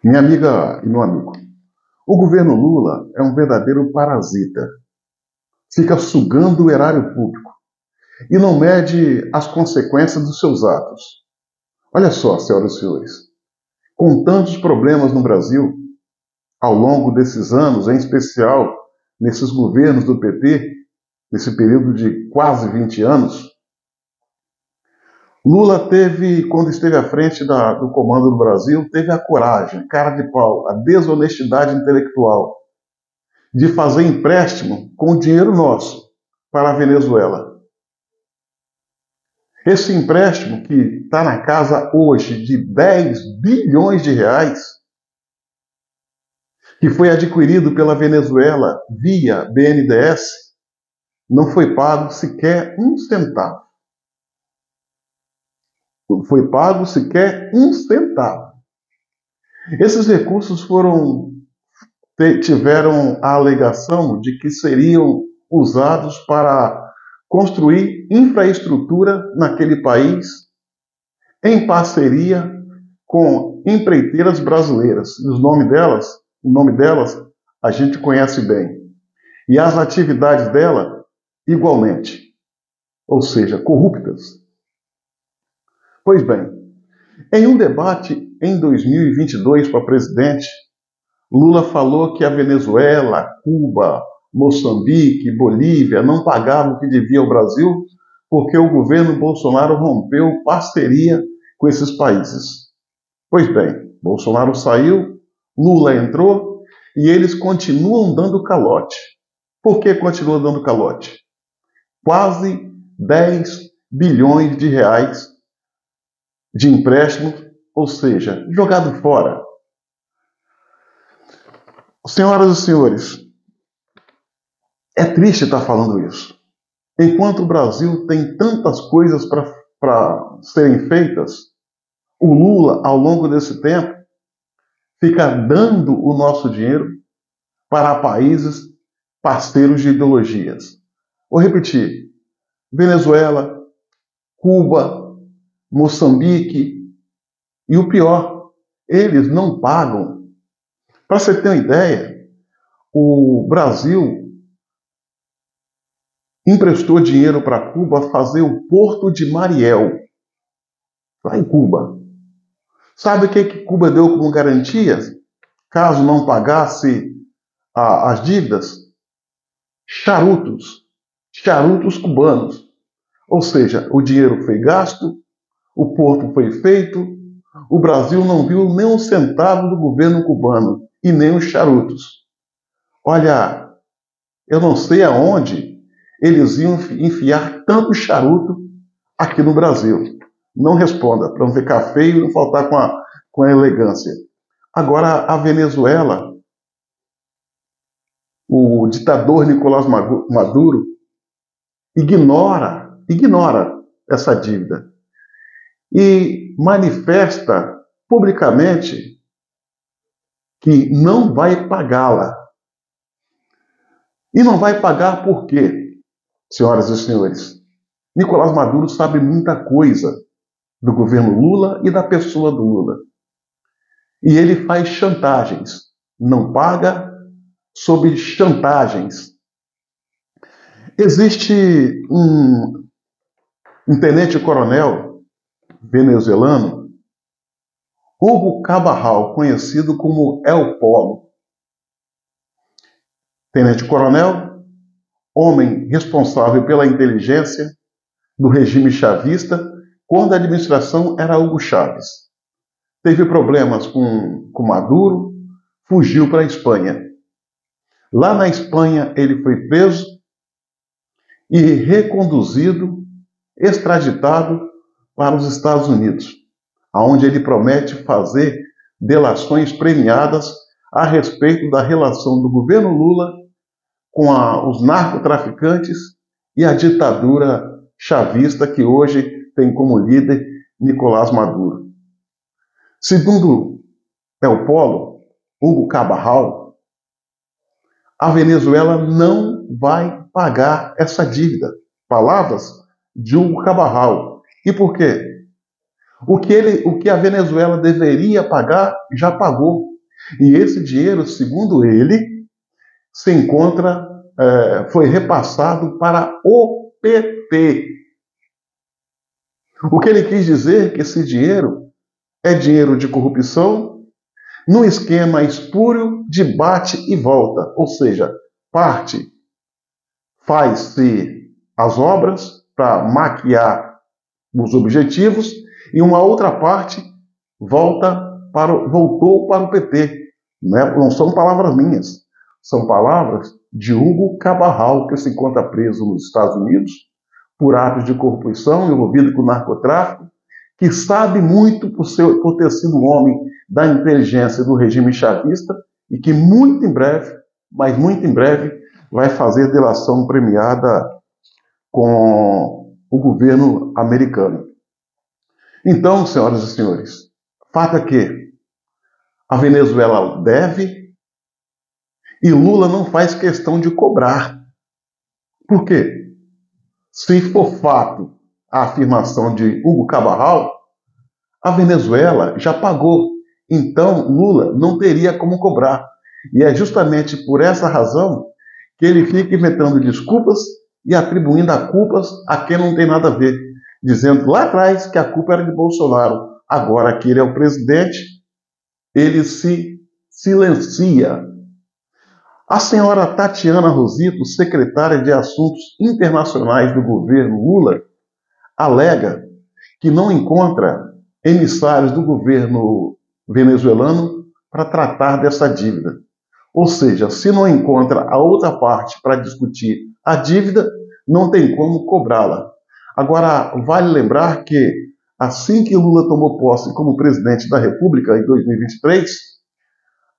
Minha amiga e meu amigo, o governo Lula é um verdadeiro parasita. Fica sugando o erário público e não mede as consequências dos seus atos. Olha só, senhoras e senhores, com tantos problemas no Brasil, ao longo desses anos, em especial nesses governos do PT, nesse período de quase 20 anos, Lula teve, quando esteve à frente do comando do Brasil, teve a coragem, cara de pau, a desonestidade intelectual de fazer empréstimo com dinheiro nosso para a Venezuela. Esse empréstimo, que está na casa hoje de 10 bilhões de reais, que foi adquirido pela Venezuela via BNDES, não foi pago sequer um centavo. Não foi pago sequer um centavo. Esses recursos tiveram a alegação de que seriam usados para construir infraestrutura naquele país em parceria com empreiteiras brasileiras. E o nome delas a gente conhece bem. E as atividades dela igualmente, ou seja, corruptas. Pois bem, em um debate em 2022 para presidente, Lula falou que a Venezuela, Cuba, Moçambique, Bolívia não pagavam o que devia ao Brasil porque o governo Bolsonaro rompeu parceria com esses países. Pois bem, Bolsonaro saiu, Lula entrou e eles continuam dando calote. Por que continuam dando calote? Quase 10 bilhões de reais de empréstimo, ou seja, jogado fora. Senhoras e senhores, é triste estar falando isso. Enquanto o Brasil tem tantas coisas para serem feitas, o Lula, ao longo desse tempo, fica dando o nosso dinheiro para países parceiros de ideologias. Vou repetir: Venezuela, Cuba, Moçambique e o pior, eles não pagam. Para você ter uma ideia, o Brasil emprestou dinheiro para Cuba fazer o Porto de Mariel, lá em Cuba. Sabe o que Cuba deu como garantia, caso não pagasse as dívidas? Charutos cubanos. Ou seja, o dinheiro foi gasto, o porto foi feito, o Brasil não viu nem um centavo do governo cubano e nem os charutos. Olha, eu não sei aonde eles iam enfiar tanto charuto aqui no Brasil. Não responda, para não ficar feio e não faltar com a elegância. Agora, a Venezuela, o ditador Nicolás Maduro ignora essa dívida e manifesta publicamente que não vai pagá-la. E não vai pagar por quê, senhoras e senhores? Nicolás Maduro sabe muita coisa do governo Lula e da pessoa do Lula. E ele faz chantagens. Não paga sob chantagens. Existe um tenente-coronel venezuelano, Hugo Cabral, conhecido como El Polo. Tenente-coronel, homem responsável pela inteligência do regime chavista, quando a administração era Hugo Chávez. Teve problemas com Maduro, fugiu para a Espanha. Lá na Espanha ele foi preso e reconduzido, extraditado para os Estados Unidos, onde ele promete fazer delações premiadas a respeito da relação do governo Lula com os narcotraficantes e a ditadura chavista que hoje tem como líder Nicolás Maduro. Segundo El Polo, Hugo Cabral, a Venezuela não vai pagar essa dívida. Palavras de Hugo Cabral. E por quê? O que a Venezuela deveria pagar, já pagou. E esse dinheiro, segundo ele, se encontra, foi repassado para o PT. O que ele quis dizer é que esse dinheiro é dinheiro de corrupção, num esquema espúrio de bate e volta, ou seja, parte faz-se as obras para maquiar os objetivos e uma outra parte voltou para o PT. Não são palavras minhas, são palavras de Hugo Cabral, que se encontra preso nos Estados Unidos por atos de corrupção envolvido com narcotráfico, que sabe muito por ter sido um homem da inteligência do regime chavista e que muito em breve, mas muito em breve, vai fazer delação premiada com o governo americano. Então, senhoras e senhores, fato é que a Venezuela deve e Lula não faz questão de cobrar. Por quê? Se for fato a afirmação de Hugo Cabral, a Venezuela já pagou. Então, Lula não teria como cobrar. E é justamente por essa razão que ele fica inventando desculpas e atribuindo a culpas a quem não tem nada a ver. Dizendo lá atrás que a culpa era de Bolsonaro. Agora que ele é o presidente, ele se silencia. A senhora Tatiana Rosito, secretária de Assuntos Internacionais do governo Lula, alega que não encontra emissários do governo venezuelano para tratar dessa dívida. Ou seja, se não encontra a outra parte para discutir a dívida, não tem como cobrá-la. Agora, vale lembrar que assim que Lula tomou posse como presidente da República em 2023,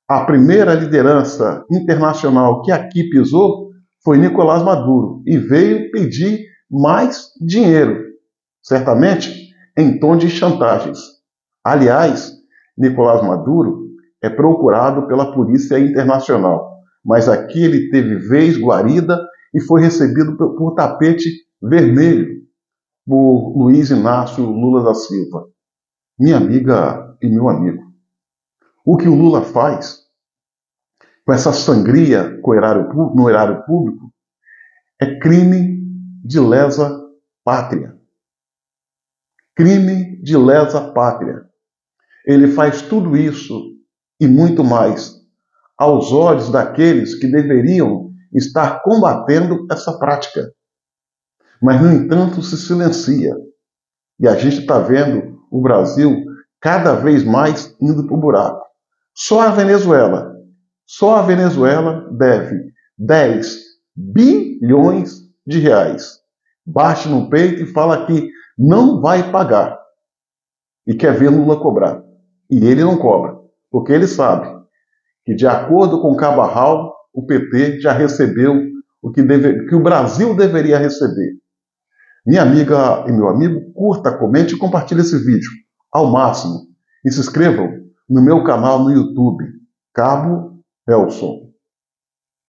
a primeira liderança internacional que aqui pisou foi Nicolás Maduro e veio pedir mais dinheiro, certamente em tom de chantagens. Aliás, Nicolás Maduro é procurado pela Polícia Internacional, mas aqui ele teve vez guarida e foi recebido por tapete vermelho por Luiz Inácio Lula da Silva. Minha amiga e meu amigo, o que o Lula faz com essa sangria no erário público é crime de lesa pátria. Crime de lesa pátria. Ele faz tudo isso e muito mais aos olhos daqueles que deveriam estar combatendo essa prática. Mas, no entanto, se silencia. E a gente está vendo o Brasil cada vez mais indo para o buraco. Só a Venezuela deve 10 bilhões de reais. Bate no peito e fala que não vai pagar. E quer ver Lula cobrar. E ele não cobra, porque ele sabe que, de acordo com Cabral, o PT já recebeu que o Brasil deveria receber. Minha amiga e meu amigo, curta, comente e compartilhe esse vídeo ao máximo. E se inscrevam no meu canal no YouTube, Cabo Elson.